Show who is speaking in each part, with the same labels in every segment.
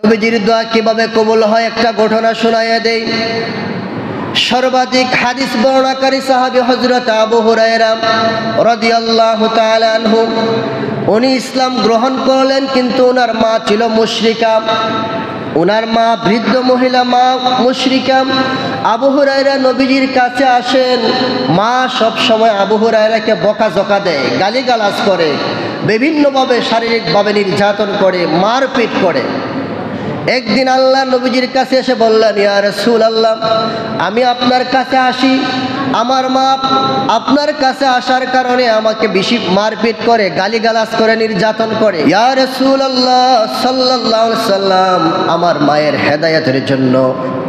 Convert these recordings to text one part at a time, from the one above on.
Speaker 1: নবীজির দোয়া কিভাবে কবুল হয় একটা ঘটনা শোনাইয়া দেই। সর্বাধিক হাদিস বর্ণনাকারী সাহাবী হযরত আবু হুরায়রা রাদিয়াল্লাহু তাআলা আনহু। উনি ইসলাম গ্রহণ করলেন, কিন্তু ওনার মা ছিল মুশরিকা। ওনার মা বৃদ্ধ মহিলা, মা মুশরিকা। আবু হুরায়রা নবীজির কাছে আসেন। মা সব সময় আবু হুরায়রাকে বকাঝকা দেয়, গালিগালাজ করে, বিভিন্নভাবে শারীরিকভাবে নির্যাতন করে, মারপিট করে। একদিন আল্লাহ নবীজির কাছে এসে বললেন, ইয়া রাসূলুল্লাহ, আমি আপনার কাছে আসি, আমার মা আপনার কাছে আসার কারণে আমাকে বেশি মারপিট করে, গালিগালাজ করে, নির্যাতন করে। ইয়া রাসূলুল্লাহ সাল্লাল্লাহু আলাইহি সাল্লাম, আমার মায়ের হেদায়েতের জন্য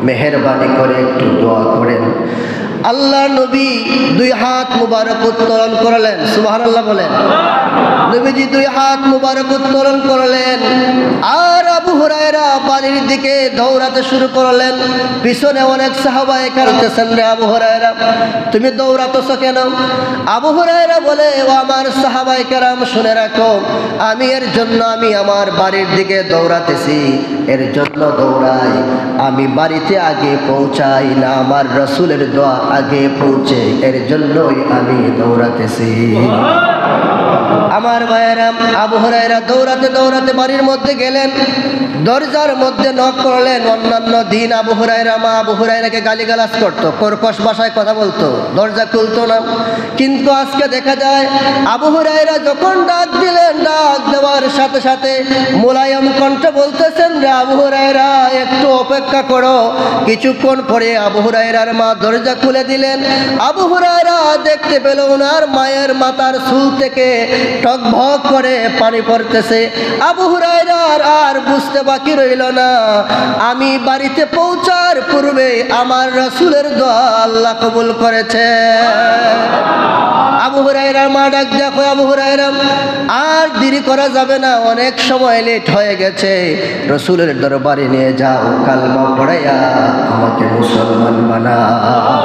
Speaker 1: মেহেরবানি করে একটু দোয়া করেন। আল্লাহ নবী দুই হাত মুবারক উত্তোলন করলেন। সুবহানাল্লাহ বলেন। নবীজি দুই হাত মুবারক উত্তোলন করলেন, আর আবু হুরায়রা বাড়ির দিকে দৌড়াতে শুরু করলেন। পিছনে অনেক সাহাবায়ে কেরাম বলতেছেন, রে আবু হুরায়রা, তুমি দৌড়াতেছো কেন? আবু হুরায়রা বলে, ও আমার সাহাবায়ে কেরাম, শুনে রাখো, আমি এর জন্য আমি আমার বাড়ির দিকে দৌড়াতেছি, এর জন্য দৌড়াই, আমি বাড়িতে আগে পৌঁছাই না, আমার রাসূলের দোয়া আগে পৌঁছে, এর জন্যই আমি দৌড়াতেছি। আমার ভাইয়েরা, আবু হুরায়রা দৌড়াতে দৌড়াতে বাড়ির মধ্যে গেলেন, দরজার মধ্যে নক করলেন। অন্যান্য দিন আবু হুরায়রা মা আবু হুরায়রাকে গালিগালাজ করতো, কর্কশ ভাষায় কথা বলতো, দরজা খুলতো না। কিন্তু আজকে দেখা যায় আবু হুরায়রা যখন ডাক দিলেন, ডাক দেওয়ার সাথে সাথে মোলায়েম কণ্ঠে বলতেছেন, রে আবু হুরায়রা, একটু অপেক্ষা করো। কিছুক্ষণ পরে আবু হুরায়রার মা দরজা খুলে দিলেন। আবু হুরায়রা দেখতে পেল ওনার মায়ের মাথার চুল থেকে টকভক করে পানি পড়তেছে। আবু হুরায়রার আর বুঝতে বাকি রইল না, আমি বাড়িতে পৌঁছার পূর্বে আমার রাসূলের দোয়া আল্লাহ কবুল করেছে। আবু হুরায়রার মা ডাক দেখো, আবু হুরায়রা, আর দেরি করা যাবে না, অনেক সময় লেট হয়ে গেছে, রাসূলের দরবারে নিয়ে যাও, কালমা পড়াইয়া আমাকে মুসলমান বানাও।